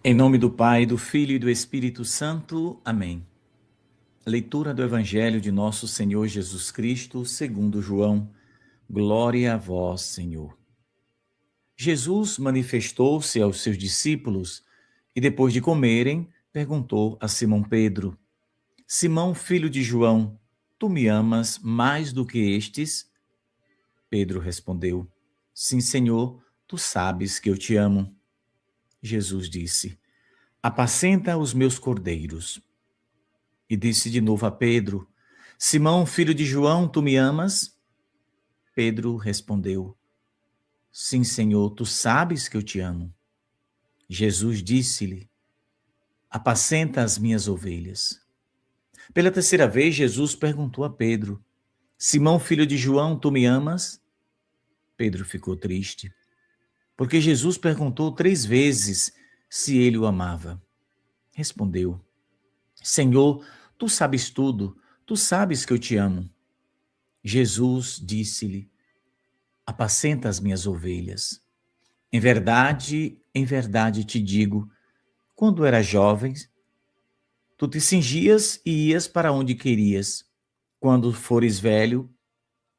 Em nome do Pai, do Filho e do Espírito Santo. Amém. Leitura do Evangelho de nosso Senhor Jesus Cristo, segundo João. Glória a vós, Senhor. Jesus manifestou-se aos seus discípulos e, depois de comerem, perguntou a Simão Pedro: Simão, filho de João, tu me amas mais do que estes? Pedro respondeu: Sim, Senhor, tu sabes que eu te amo. Jesus disse: Apacenta os meus cordeiros. E disse de novo a Pedro: Simão, filho de João, tu me amas? Pedro respondeu: Sim, Senhor, tu sabes que eu te amo. Jesus disse-lhe: Apacenta as minhas ovelhas. Pela terceira vez, Jesus perguntou a Pedro: Simão, filho de João, tu me amas? Pedro ficou triste, porque Jesus perguntou 3 vezes se ele o amava. Respondeu: Senhor, tu sabes tudo, tu sabes que eu te amo. Jesus disse-lhe: Apacenta as minhas ovelhas. Em verdade te digo, quando eras jovem, tu te cingias e ias para onde querias. Quando fores velho,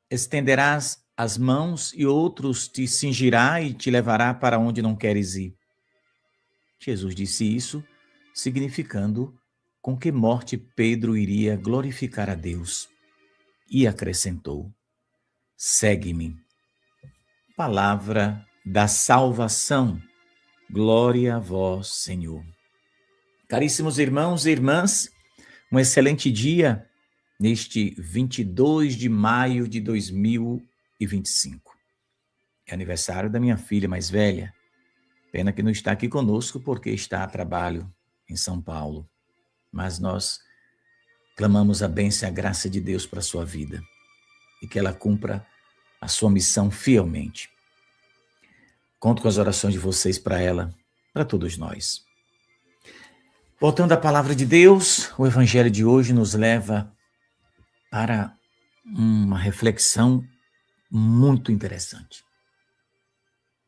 estenderás as mãos e outros te cingirá e te levará para onde não queres ir. Jesus disse isso, significando com que morte Pedro iria glorificar a Deus. E acrescentou: Segue-me. Palavra da salvação. Glória a vós, Senhor. Caríssimos irmãos e irmãs, um excelente dia neste 22 de maio de 2025. É aniversário da minha filha mais velha. Pena que não está aqui conosco porque está a trabalho em São Paulo. Mas nós clamamos a bênção e a graça de Deus para a sua vida e que ela cumpra a sua missão fielmente. Conto com as orações de vocês para ela, para todos nós. Voltando à palavra de Deus, o evangelho de hoje nos leva para uma reflexão muito interessante.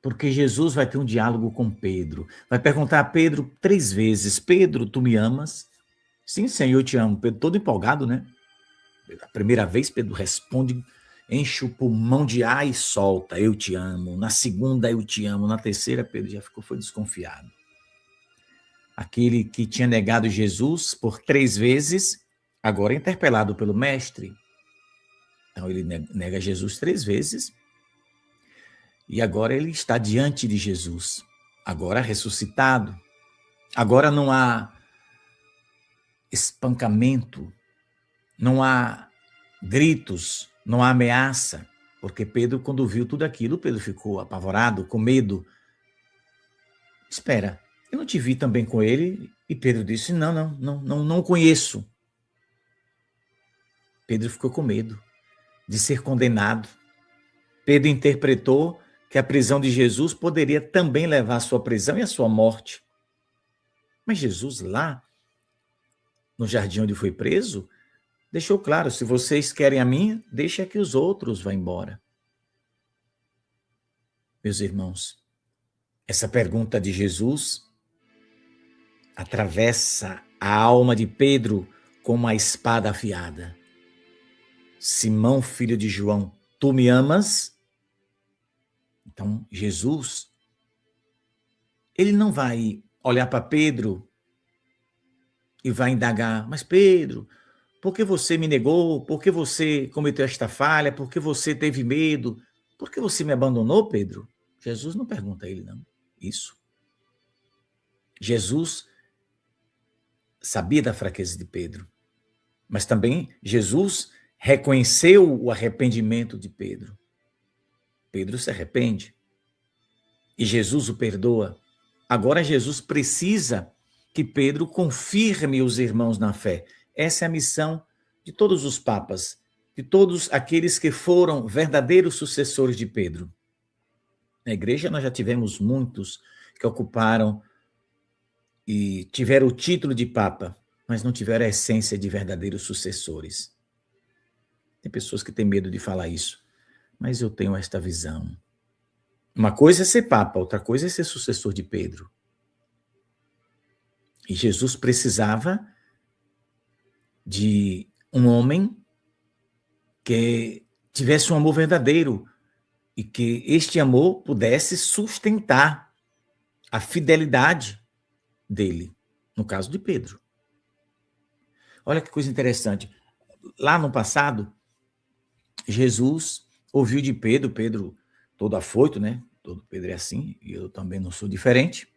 Porque Jesus vai ter um diálogo com Pedro. Vai perguntar a Pedro 3 vezes: Pedro, tu me amas? Sim, Senhor, eu te amo. Pedro todo empolgado, né? A primeira vez Pedro responde, enche o pulmão de ar e solta: eu te amo. Na segunda, eu te amo. Na terceira, Pedro já foi desconfiado. Aquele que tinha negado Jesus por 3 vezes, agora é interpelado pelo mestre. Então ele nega Jesus 3 vezes e agora ele está diante de Jesus, agora ressuscitado. Agora não há espancamento, não há gritos, não há ameaça, porque Pedro, quando viu tudo aquilo, Pedro ficou apavorado, com medo. Espera, eu não te vi também com ele? E Pedro disse: não conheço. Pedro ficou com medo de ser condenado. Pedro interpretou que a prisão de Jesus poderia também levar à sua prisão e à sua morte. Mas Jesus, lá no jardim onde foi preso, deixou claro: se vocês querem a mim, deixa que os outros vá embora. Meus irmãos, essa pergunta de Jesus atravessa a alma de Pedro como uma espada afiada. Simão, filho de João, tu me amas? Então, Jesus, ele não vai olhar para Pedro e vai indagar: mas Pedro, por que você me negou? Por que você cometeu esta falha? Por que você teve medo? Por que você me abandonou, Pedro? Jesus não pergunta a ele, não. Isso. Jesus sabia da fraqueza de Pedro, mas também Jesus reconheceu o arrependimento de Pedro. Pedro se arrepende e Jesus o perdoa. Agora Jesus precisa que Pedro confirme os irmãos na fé. Essa é a missão de todos os papas, de todos aqueles que foram verdadeiros sucessores de Pedro. Na igreja nós já tivemos muitos que ocuparam e tiveram o título de papa, mas não tiveram a essência de verdadeiros sucessores. Tem pessoas que têm medo de falar isso, mas eu tenho esta visão. Uma coisa é ser papa, outra coisa é ser sucessor de Pedro. E Jesus precisava de um homem que tivesse um amor verdadeiro e que este amor pudesse sustentar a fidelidade dele, no caso de Pedro. Olha que coisa interessante. Lá no passado, Jesus ouviu de Pedro, Pedro todo afoito, né? Todo Pedro é assim, e eu também não sou diferente.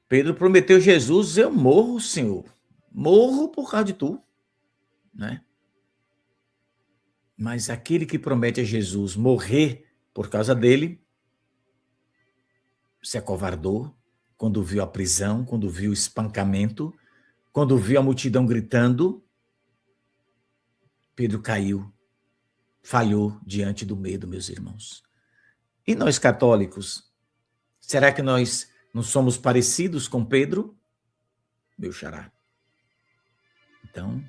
Pedro prometeu a Jesus: eu morro, Senhor, morro por causa de tu, né? Mas aquele que promete a Jesus morrer por causa dele, se acovardou quando viu a prisão, quando viu o espancamento, quando viu a multidão gritando. Pedro caiu, falhou diante do medo, meus irmãos. E nós católicos, será que nós não somos parecidos com Pedro? Meu xará. Então,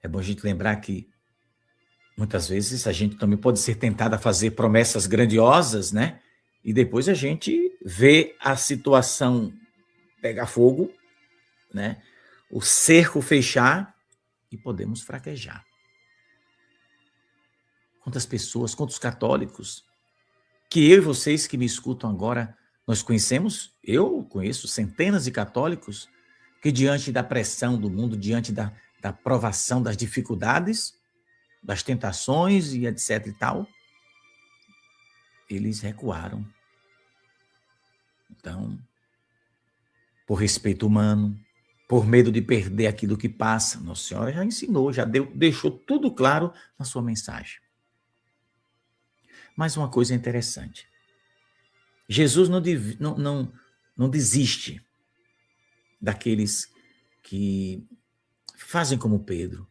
é bom a gente lembrar que muitas vezes a gente também pode ser tentado a fazer promessas grandiosas, né? E depois a gente vê a situação pegar fogo, né? O cerco fechar e podemos fraquejar. Quantas pessoas, quantos católicos que eu e vocês que me escutam agora, nós conhecemos, eu conheço centenas de católicos que diante da pressão do mundo, diante da provação, das dificuldades, das tentações e etc e tal, eles recuaram. Então, por respeito humano, por medo de perder aquilo que passa, Nossa Senhora já ensinou, já deixou tudo claro na sua mensagem. Mas uma coisa interessante, Jesus não desiste daqueles que fazem como Pedro,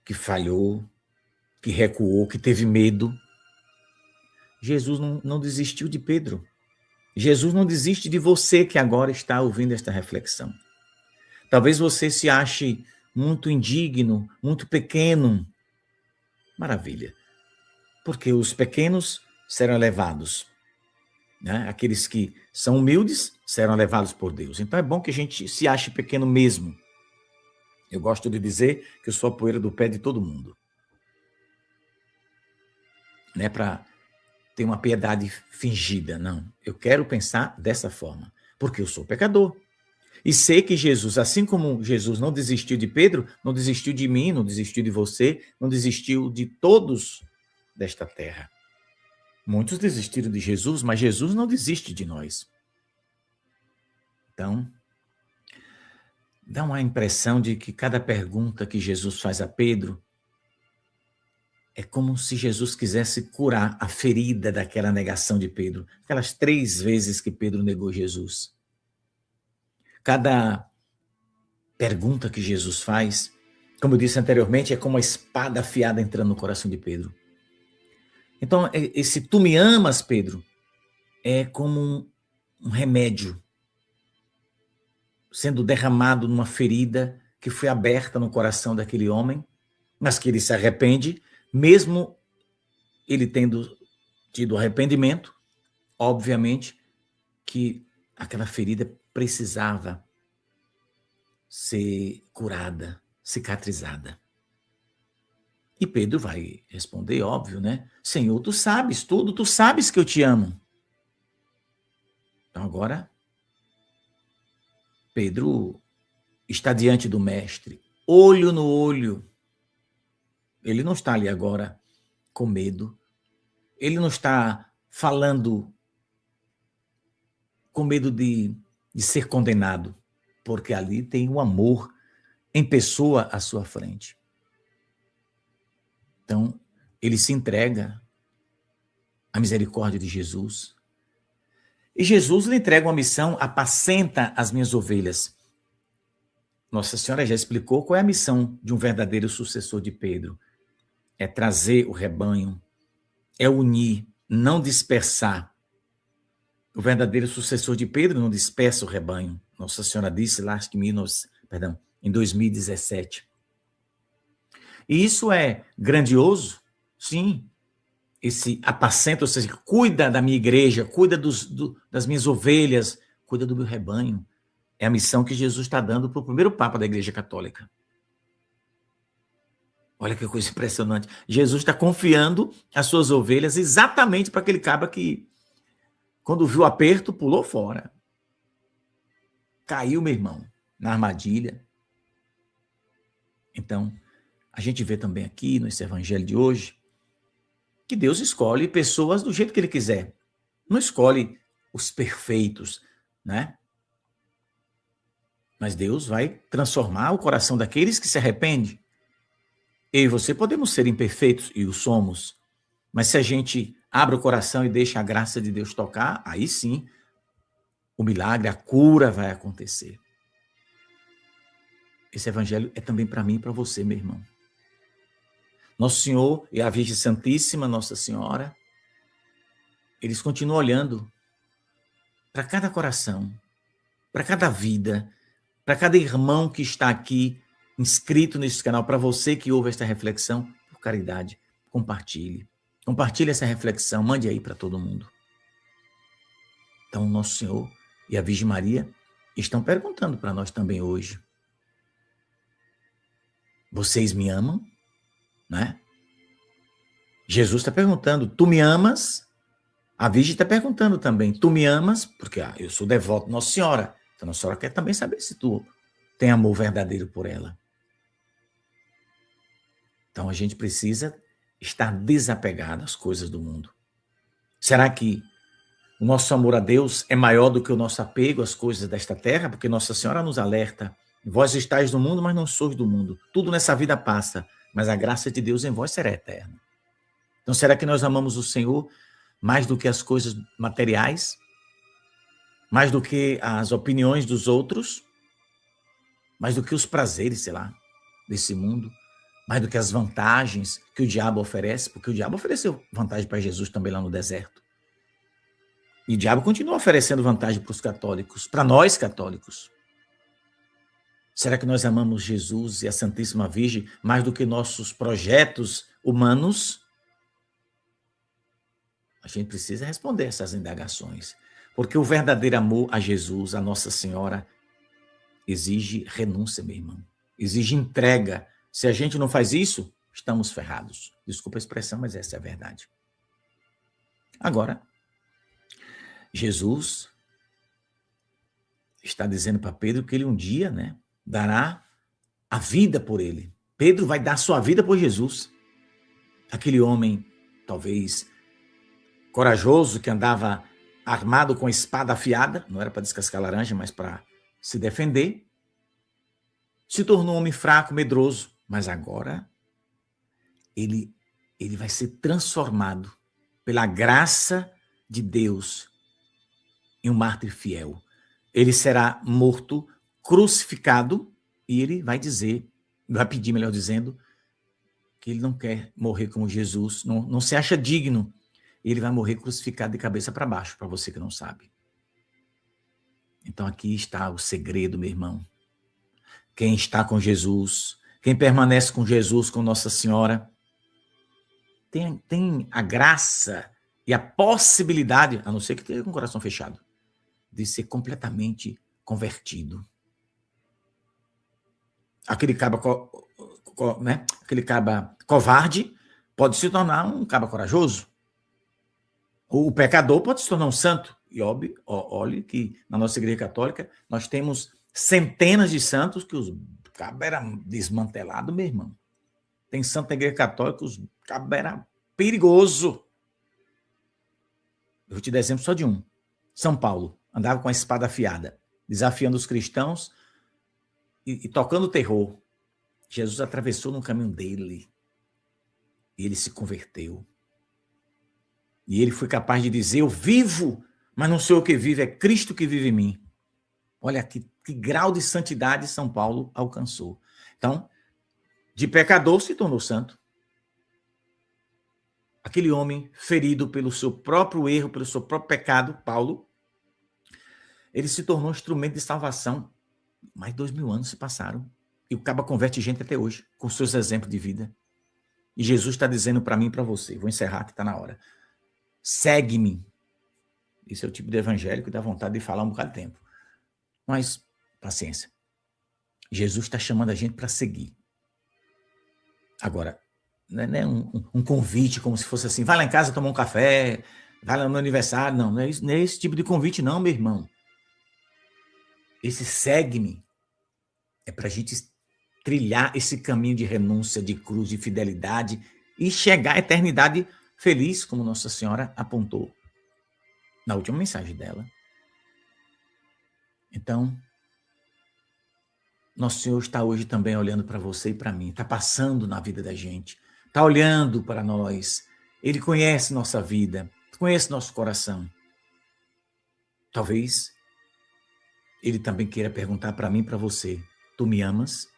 que falhou, que recuou, que teve medo. Jesus não desistiu de Pedro. Jesus não desiste de você que agora está ouvindo esta reflexão. Talvez você se ache muito indigno, muito pequeno. Maravilha. Porque os pequenos serão elevados, né? Aqueles que são humildes serão elevados por Deus. Então é bom que a gente se ache pequeno mesmo. Eu gosto de dizer que eu sou a poeira do pé de todo mundo. Não é para ter uma piedade fingida, não. Eu quero pensar dessa forma, porque eu sou pecador. E sei que Jesus, assim como Jesus não desistiu de Pedro, não desistiu de mim, não desistiu de você, não desistiu de todos desta terra. Muitos desistiram de Jesus, mas Jesus não desiste de nós. Então, dá uma impressão de que cada pergunta que Jesus faz a Pedro é como se Jesus quisesse curar a ferida daquela negação de Pedro. Aquelas 3 vezes que Pedro negou Jesus. Cada pergunta que Jesus faz, como eu disse anteriormente, é como uma espada afiada entrando no coração de Pedro. Então, esse tu me amas, Pedro, é como um remédio sendo derramado numa ferida que foi aberta no coração daquele homem, mas que ele se arrepende, mesmo ele tendo tido arrependimento, obviamente que aquela ferida precisava ser curada, cicatrizada. E Pedro vai responder, óbvio, né? Senhor, tu sabes tudo, tu sabes que eu te amo. Então agora, Pedro está diante do mestre, olho no olho. Ele não está ali agora com medo. Ele não está falando com medo de ser condenado, porque ali tem o amor em pessoa à sua frente. Então, ele se entrega à misericórdia de Jesus. E Jesus lhe entrega uma missão: apacenta as minhas ovelhas. Nossa Senhora já explicou qual é a missão de um verdadeiro sucessor de Pedro. É trazer o rebanho, é unir, não dispersar. O verdadeiro sucessor de Pedro não dispersa o rebanho. Nossa Senhora disse lá, acho que em 2017. E isso é grandioso? Sim. Esse apacenta, ou seja, cuida da minha igreja, cuida das minhas ovelhas, cuida do meu rebanho. É a missão que Jesus está dando para o primeiro Papa da Igreja Católica. Olha que coisa impressionante. Jesus está confiando as suas ovelhas exatamente para aquele cabra que, quando viu o aperto, pulou fora. Caiu, meu irmão, na armadilha. Então, a gente vê também aqui, nesse evangelho de hoje, que Deus escolhe pessoas do jeito que Ele quiser. Não escolhe os perfeitos, né? Mas Deus vai transformar o coração daqueles que se arrependem. Eu e você podemos ser imperfeitos, e o somos, mas se a gente abre o coração e deixa a graça de Deus tocar, aí sim, o milagre, a cura vai acontecer. Esse evangelho é também para mim e para você, meu irmão. Nosso Senhor e a Virgem Santíssima, Nossa Senhora, eles continuam olhando para cada coração, para cada vida, para cada irmão que está aqui inscrito nesse canal, para você que ouve esta reflexão, por caridade, compartilhe. Compartilhe essa reflexão, mande aí para todo mundo. Então, Nosso Senhor e a Virgem Maria estão perguntando para nós também hoje. Vocês me amam? Né? Jesus está perguntando, tu me amas? A Virgem está perguntando também, tu me amas? Porque eu sou devoto de Nossa Senhora. Então, Nossa Senhora quer também saber se tu tem amor verdadeiro por ela. Então, a gente precisa estar desapegado às coisas do mundo. Será que o nosso amor a Deus é maior do que o nosso apego às coisas desta terra? Porque Nossa Senhora nos alerta, vós estáis no mundo, mas não sois do mundo. Tudo nessa vida passa, mas a graça de Deus em vós será eterna. Então, será que nós amamos o Senhor mais do que as coisas materiais? Mais do que as opiniões dos outros? Mais do que os prazeres, sei lá, desse mundo? Mais do que as vantagens que o diabo oferece? Porque o diabo ofereceu vantagem para Jesus também lá no deserto. E o diabo continua oferecendo vantagem para os católicos, para nós católicos. Será que nós amamos Jesus e a Santíssima Virgem mais do que nossos projetos humanos? A gente precisa responder essas indagações. Porque o verdadeiro amor a Jesus, a Nossa Senhora, exige renúncia, meu irmão. Exige entrega. Se a gente não faz isso, estamos ferrados. Desculpa a expressão, mas essa é a verdade. Agora, Jesus está dizendo para Pedro que ele um dia, né, dará a vida por ele. Pedro vai dar sua vida por Jesus. Aquele homem, talvez corajoso, que andava armado com espada afiada, não era para descascar laranja, mas para se defender, se tornou um homem fraco, medroso, mas agora ele vai ser transformado pela graça de Deus em um mártir fiel. Ele será morto, crucificado, e ele vai pedir, melhor dizendo, que ele não quer morrer como Jesus, não se acha digno. Ele vai morrer crucificado de cabeça para baixo, para você que não sabe. Então aqui está o segredo, meu irmão. Quem está com Jesus, quem permanece com Jesus, com Nossa Senhora, tem a graça e a possibilidade, a não ser que tenha com o coração fechado, de ser completamente convertido. Aquele cabra, né? Aquele cabra covarde pode se tornar um cabra corajoso. O pecador pode se tornar um santo. E olhe que na nossa Igreja Católica nós temos centenas de santos que os cabras eram desmantelados, meu irmão. Tem santo na Igreja Católica que os cabras eram perigosos. Eu vou te dar exemplo só de um. São Paulo andava com a espada afiada, desafiando os cristãos e tocando terror. Jesus atravessou no caminho dele e ele se converteu. E ele foi capaz de dizer, eu vivo, mas não sou eu que vivo, é Cristo que vive em mim. Olha que grau de santidade São Paulo alcançou. Então, de pecador se tornou santo. Aquele homem ferido pelo seu próprio erro, pelo seu próprio pecado, Paulo, ele se tornou um instrumento de salvação. Mais de 2000 anos se passaram. E o caba converte gente até hoje, com seus exemplos de vida. E Jesus está dizendo para mim e para você, vou encerrar que está na hora. Segue-me. Esse é o tipo de evangelho que dá vontade de falar um bocado de tempo. Mas Paciência. Jesus está chamando a gente para seguir. Agora, não é um convite como se fosse assim, vai lá em casa tomar um café, vai lá no meu aniversário. Não, não é esse tipo de convite não, meu irmão. Esse segue-me é para a gente trilhar esse caminho de renúncia, de cruz, de fidelidade e chegar à eternidade feliz, como Nossa Senhora apontou na última mensagem dela. Então, Nosso Senhor está hoje também olhando para você e para mim, está passando na vida da gente, está olhando para nós. Ele conhece nossa vida, conhece nosso coração. Talvez ele também queira perguntar para mim e para você, tu me amas?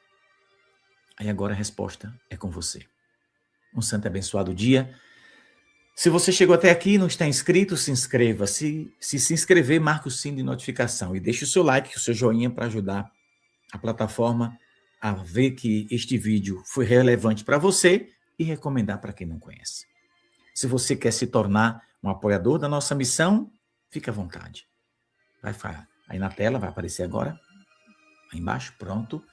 Aí agora a resposta é com você. Um santo e abençoado dia. Se você chegou até aqui e não está inscrito, se inscreva. Se inscrever, marque o sino de notificação e deixe o seu like, o seu joinha para ajudar a plataforma a ver que este vídeo foi relevante para você e recomendar para quem não conhece. Se você quer se tornar um apoiador da nossa missão, fique à vontade. Vai aí na tela, vai aparecer agora, aí embaixo, pronto.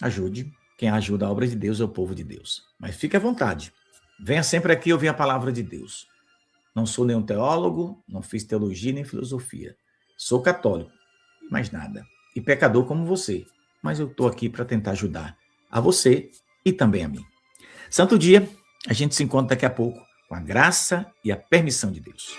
Ajude. Quem ajuda a obra de Deus é o povo de Deus. Mas fique à vontade. Venha sempre aqui ouvir a palavra de Deus. Não sou nenhum teólogo, não fiz teologia nem filosofia. Sou católico, mais nada. E pecador como você. Mas eu estou aqui para tentar ajudar a você e também a mim. Santo dia, a gente se encontra daqui a pouco com a graça e a permissão de Deus.